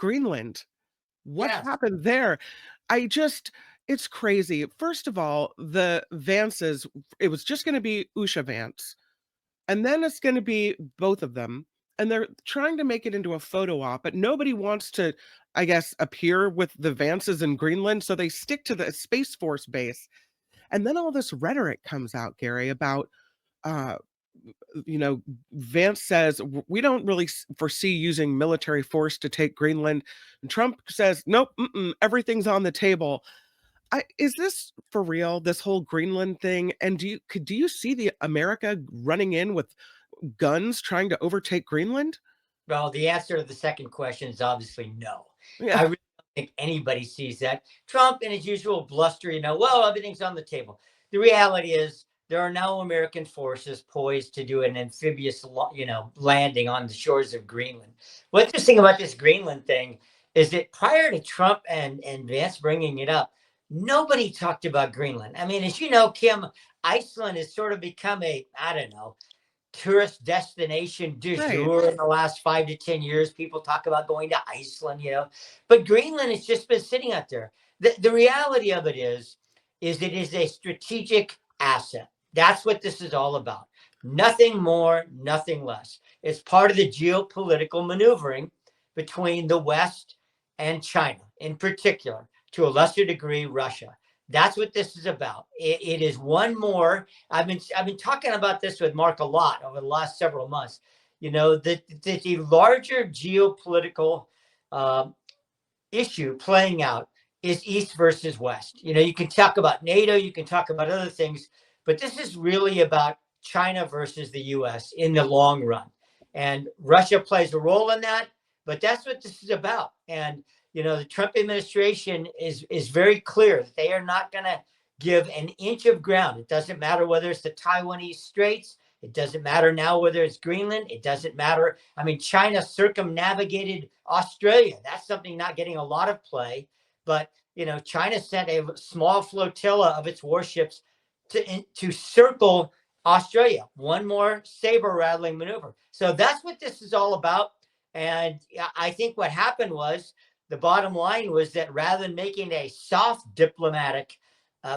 Greenland? What Yes. happened there? It's crazy. First of all, the Vances, it was just going to be Usha Vance, and then it's going to be both of them. And they're trying to make it into a photo op, but nobody wants to, I guess, appear with the Vances in Greenland. So they stick to the Space Force base. And then all this rhetoric comes out, Gary, about uh, Vance says, we don't really foresee using military force to take Greenland. And Trump says, nope, everything's on the table. Is this for real, this whole Greenland thing? And do you see the America running in with guns trying to overtake Greenland? Well, the answer to the second question is obviously no. Yeah, I really don't think anybody sees that. Trump, in his usual bluster, well, everything's on the table. The reality is there are no American forces poised to do an amphibious, landing on the shores of Greenland. What's interesting about this Greenland thing is that prior to Trump and Vance bringing it up, nobody talked about Greenland. I mean, as you know, Kim, Iceland has sort of become I don't know, tourist destination du right. jour in the last 5 to 10 years. People talk about going to Iceland, but Greenland has just been sitting out there. The reality of it is it is a strategic asset. That's what this is all about. Nothing more, nothing less. It's part of the geopolitical maneuvering between the West and China, in particular, to a lesser degree, Russia. That's what this is about. It is one more. I've been talking about this with Mark a lot over the last several months. The larger geopolitical issue playing out is East versus West. You can talk about NATO, you can talk about other things, but this is really about China versus the U.S. in the long run. And Russia plays a role in that, but that's what this is about. And the Trump administration is very clear that they are not going to give an inch of ground. It doesn't matter whether it's the Taiwanese Straits. It doesn't matter now whether it's Greenland. It doesn't matter. I mean, China circumnavigated Australia. That's something not getting a lot of play. But, China sent a small flotilla of its warships to circle Australia. One more saber rattling maneuver. So that's what this is all about. And I think what happened was, the bottom line was that rather than making a soft diplomatic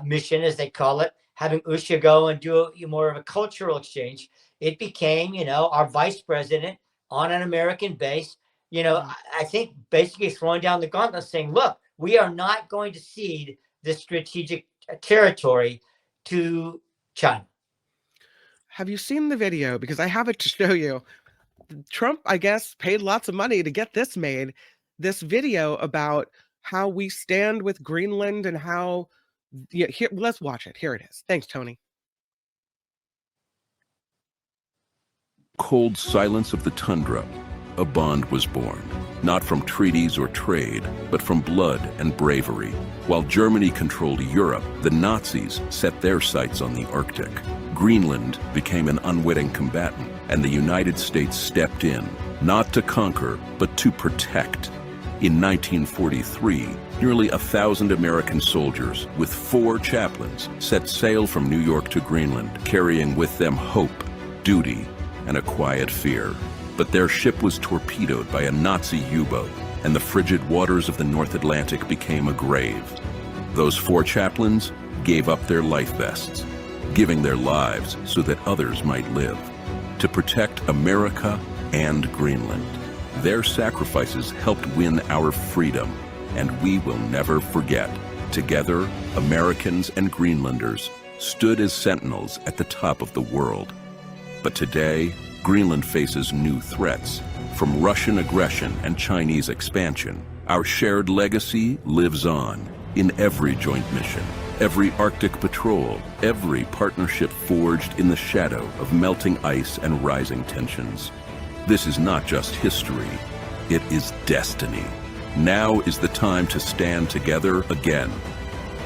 mission, as they call it, having Usha go and do more of a cultural exchange, it became, our vice president on an American base, I think basically throwing down the gauntlet saying, look, we are not going to cede this strategic territory to China. Have you seen the video? Because I have it to show you. Trump, I guess, paid lots of money to get this made. This video about how we stand with Greenland and how, here, let's watch it. Here it is. Thanks, Tony. Cold silence of the tundra, a bond was born, not from treaties or trade, but from blood and bravery. While Germany controlled Europe, the Nazis set their sights on the Arctic. Greenland became an unwitting combatant, and the United States stepped in, not to conquer, but to protect. In 1943, nearly 1,000 American soldiers, with 4 chaplains, set sail from New York to Greenland, carrying with them hope, duty, and a quiet fear. But their ship was torpedoed by a Nazi U-boat, and the frigid waters of the North Atlantic became a grave. Those 4 chaplains gave up their life vests, giving their lives so that others might live, to protect America and Greenland. Their sacrifices helped win our freedom, and we will never forget. Together, Americans and Greenlanders stood as sentinels at the top of the world. But today, Greenland faces new threats, from Russian aggression and Chinese expansion. Our shared legacy lives on in every joint mission, every Arctic patrol, every partnership forged in the shadow of melting ice and rising tensions. This is not just history, it is destiny. Now is the time to stand together again.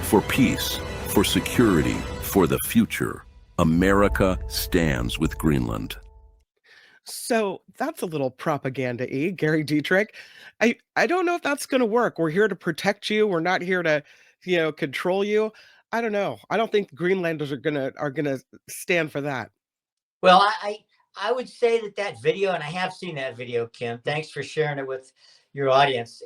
For peace, for security, for the future, America stands with Greenland. So that's a little propaganda-y, Gary Dietrich. I don't know if that's going to work. We're here to protect you. We're not here to, control you. I don't know. I don't think Greenlanders are gonna stand for that. Well, I would say that video, and I have seen that video, Kim. Thanks for sharing it with your audience.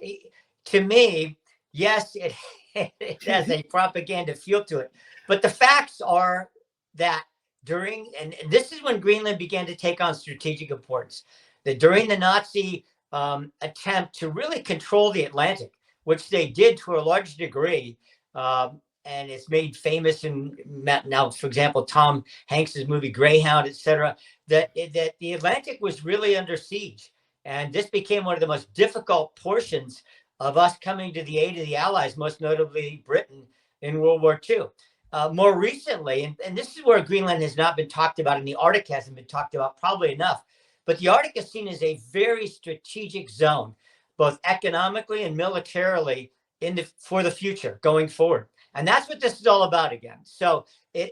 To me, yes, it, it has a propaganda feel to it, but the facts are that and this is when Greenland began to take on strategic importance, that during the Nazi attempt to really control the Atlantic, which they did to a large degree, and it's made famous in now, for example, Tom Hanks's movie Greyhound, etc., that the Atlantic was really under siege. And this became one of the most difficult portions of us coming to the aid of the Allies, most notably Britain in World War II. More recently, and this is where Greenland has not been talked about, and the Arctic hasn't been talked about probably enough, but the Arctic is seen as a very strategic zone, both economically and militarily for the future going forward. And that's what this is all about again. So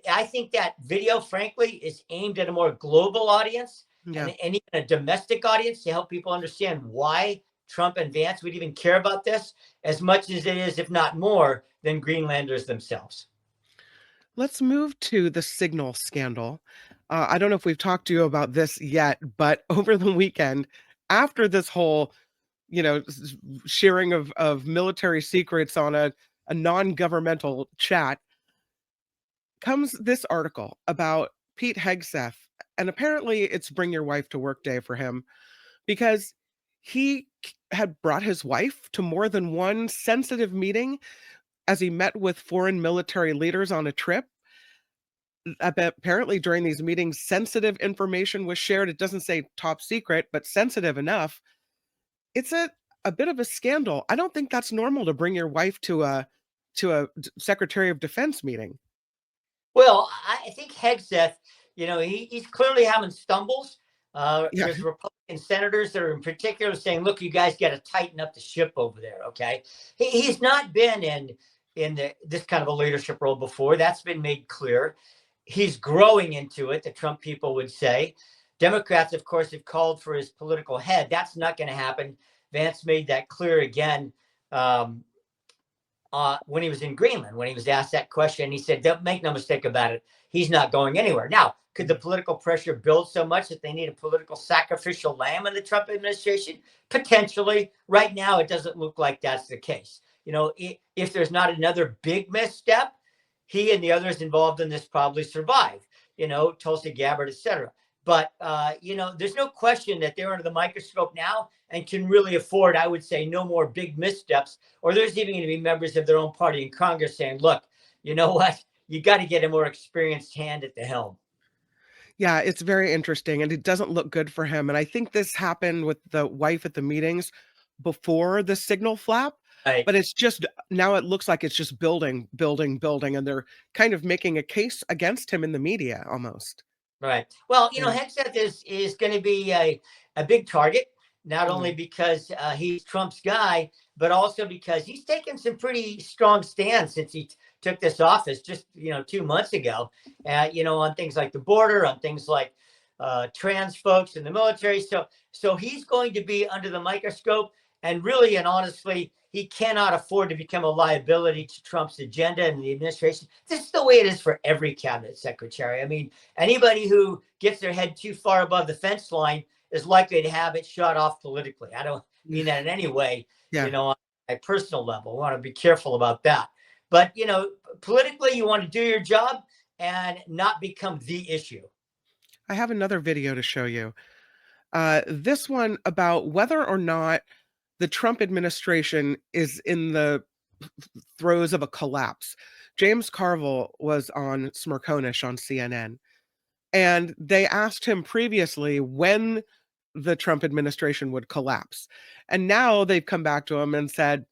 I think that video, frankly, is aimed at a more global audience and even a domestic audience to help people understand why Trump and Vance would even care about this as much as it is, if not more, than Greenlanders themselves. Let's move to the Signal scandal. I don't know if we've talked to you about this yet, but over the weekend, after this whole, sharing of military secrets on a non-governmental chat, comes this article about Pete Hegseth. And apparently it's Bring Your Wife to Work Day for him, because he had brought his wife to more than one sensitive meeting as he met with foreign military leaders on a trip. Apparently during these meetings, sensitive information was shared. It doesn't say top secret, but sensitive enough. It's a bit of a scandal. I don't think that's normal to bring your wife to a Secretary of Defense meeting. Well, I think Hegseth, he's clearly having stumbles. There's Republican senators that are in particular saying, look, you guys got to tighten up the ship over there, okay? He's not been in this kind of a leadership role before. That's been made clear. He's growing into it, the Trump people would say. Democrats, of course, have called for his political head. That's not going to happen. Vance made that clear again when he was in Greenland, when he was asked that question. He said, don't make no mistake about it. He's not going anywhere. Now, could the political pressure build so much that they need a political sacrificial lamb in the Trump administration? Potentially. Right now, it doesn't look like that's the case. If there's not another big misstep, he and the others involved in this probably survive, Tulsi Gabbard, et cetera. But, there's no question that they're under the microscope now and can really afford, I would say, no more big missteps. Or there's even going to be members of their own party in Congress saying, look, you know what? You got to get a more experienced hand at the helm. Yeah, it's very interesting, and it doesn't look good for him. And I think this happened with the wife at the meetings before the signal flap. Right. But it's just now it looks like it's just building, and they're kind of making a case against him in the media almost. Right. Well, Hegseth is going to be a big target, not only because he's Trump's guy, but also because he's taken some pretty strong stands since he took this office just, 2 months ago, on things like the border, on things like trans folks in the military. So he's going to be under the microscope, and really and honestly, he cannot afford to become a liability to Trump's agenda and the administration. This is the way it is for every cabinet secretary. I mean, anybody who gets their head too far above the fence line is likely to have it shut off politically. I don't mean that in any way, on a personal level. I want to be careful about that. But, politically, you want to do your job and not become the issue. I have another video to show you. This one about whether or not the Trump administration is in the throes of a collapse. James Carville was on Smirkonish on CNN, and they asked him previously when the Trump administration would collapse. And now they've come back to him and said,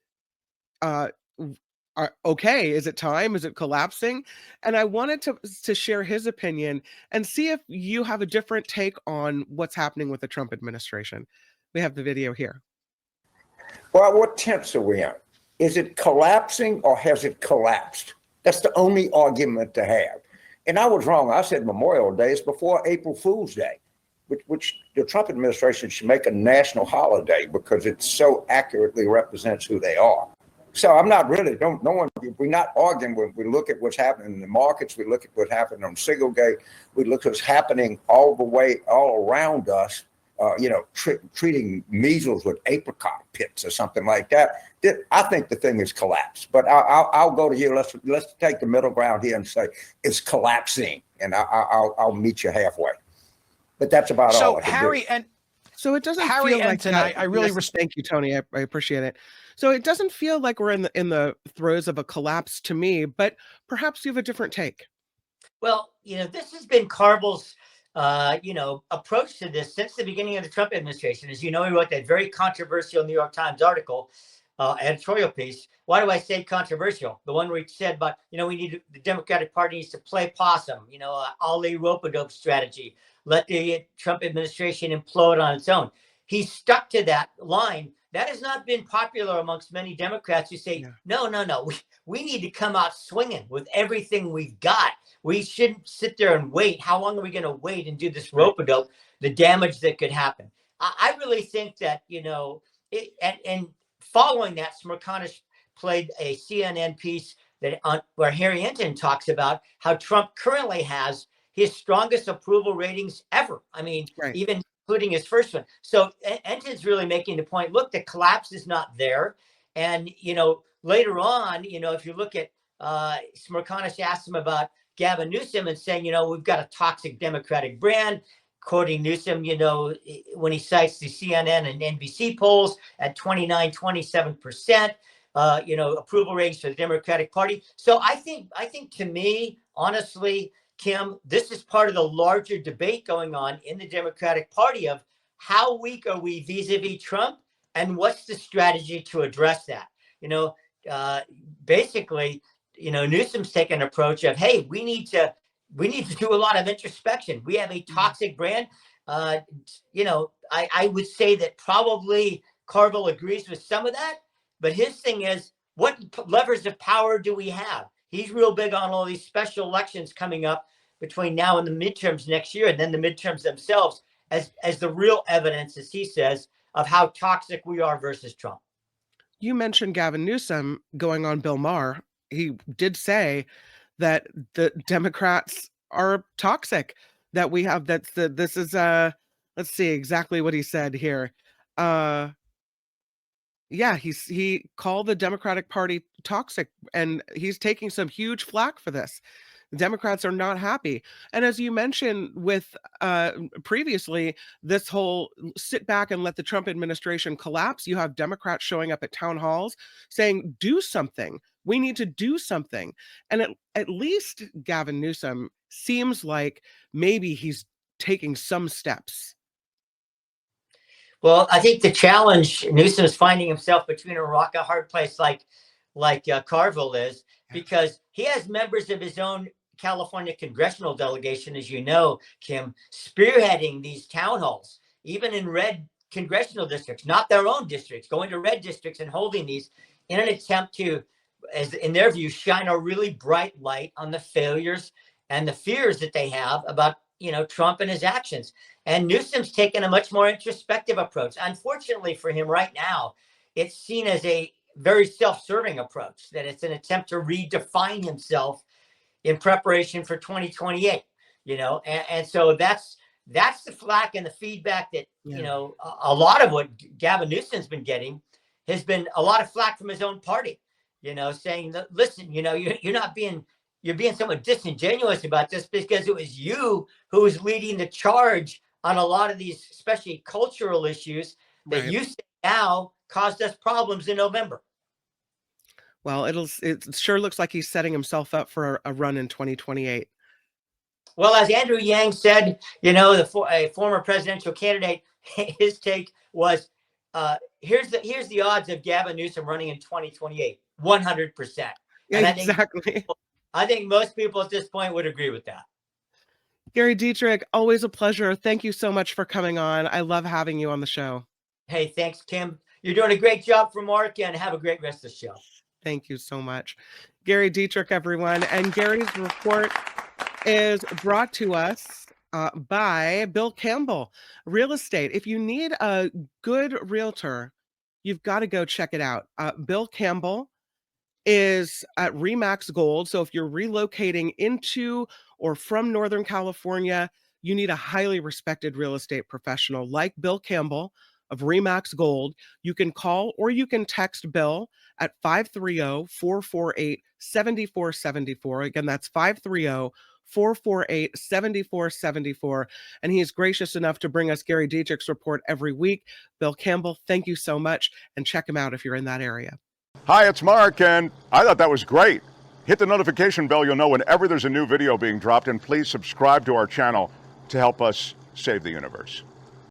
okay, is it time? Is it collapsing? And I wanted to share his opinion and see if you have a different take on what's happening with the Trump administration. We have the video here. Well, what tense are we on? Is it collapsing or has it collapsed? That's the only argument to have. And I was wrong. I said Memorial Day is before April Fool's Day, which the Trump administration should make a national holiday because it so accurately represents who they are. So I'm not really, we're not arguing. We look at what's happening in the markets. We look at what happened on Signalgate. We look at what's happening all around us. treating measles with apricot pits or something like that. I think the thing is collapsed. But I'll go to you. Let's take the middle ground here and say it's collapsing, and I'll meet you halfway. But that's about all. So I can Harry do. and So it doesn't Harry feel like Enton, that. I really Yes, thank you, Tony. I appreciate it. So it doesn't feel like we're in the throes of a collapse to me, but perhaps you have a different take. Well, this has been Carville's, approach to this since the beginning of the Trump administration. As you know, he wrote that very controversial New York Times article, editorial piece. Why do I say controversial? The one where he said about, the Democratic Party needs to play possum, Ali rope-a-dope strategy. Let the Trump administration implode on its own. He stuck to that line. That has not been popular amongst many Democrats who say, no, we need to come out swinging with everything we've got. We shouldn't sit there and wait. How long are we going to wait and do this rope-a-dope? The damage that could happen. I really think that, and following that, Smirkanish played a CNN piece where Harry Enton talks about how Trump currently has his strongest approval ratings ever. I mean, even including his first one. So Enton's really making the point, look, the collapse is not there. And, later on, if you look at Smirkanish asked him about Gavin Newsom and saying, we've got a toxic Democratic brand, quoting Newsom, when he cites the CNN and NBC polls at 27%, approval ratings for the Democratic Party. So I think to me, honestly, Kim, this is part of the larger debate going on in the Democratic Party of how weak are we vis-a-vis Trump and what's the strategy to address that? Basically, Newsom's taken an approach of, hey, we need to do a lot of introspection. We have a toxic brand. I would say that probably Carville agrees with some of that, but his thing is, what levers of power do we have? He's real big on all these special elections coming up between now and the midterms next year, and then the midterms themselves as the real evidence, as he says, of how toxic we are versus Trump. You mentioned Gavin Newsom going on Bill Maher. He did say that the Democrats are toxic, that we have this is let's see exactly what he said here. He called the Democratic Party toxic, and he's taking some huge flack for this. The Democrats are not happy. And as you mentioned with previously, this whole sit back and let the Trump administration collapse, you have Democrats showing up at town halls saying, do something. We need to do something. And at least Gavin Newsom seems like maybe he's taking some steps. Well, I think the challenge, Newsom is finding himself between a rock and a hard place like Carville is, because he has members of his own California congressional delegation, as you know, Kim, spearheading these town halls, even in red congressional districts, not their own districts, going to red districts and holding these in an attempt to, as in their view, shine a really bright light on the failures and the fears that they have about Trump and his actions. And Newsom's taken a much more introspective approach. Unfortunately for him right now, it's seen as a very self-serving approach, that it's an attempt to redefine himself in preparation for 2028, and so that's the flack and the feedback that, a lot of what Gavin Newsom's been getting has been a lot of flack from his own party, saying that, listen, you're being somewhat disingenuous about this because it was you who was leading the charge on a lot of these, especially cultural issues that you say now caused us problems in November. Well, it sure looks like he's setting himself up for a run in 2028. Well, as Andrew Yang said, a former presidential candidate, his take was, here's the odds of Gavin Newsom running in 2028, 100%. Yeah, and exactly. I think most people at this point would agree with that. Gary Dietrich, always a pleasure. Thank you so much for coming on. I love having you on the show. Hey, thanks, Kim. You're doing a great job for Mark, and have a great rest of the show. Thank you so much. Gary Dietrich, everyone. And Gary's report is brought to us by Bill Campbell Real Estate. If you need a good realtor, you've got to go check it out. Bill Campbell is at Remax Gold. So if you're relocating into or from Northern California, you need a highly respected real estate professional like Bill Campbell of Remax Gold. You can call or you can text Bill at 530-448-7474. Again, that's 530-448-7474. And he is gracious enough to bring us Gary Dietrich's report every week. Bill Campbell, thank you so much, and check him out if you're in that area. Hi, it's Mark, and I thought that was great. Hit the notification bell, you'll know whenever there's a new video being dropped, and please subscribe to our channel to help us save the universe.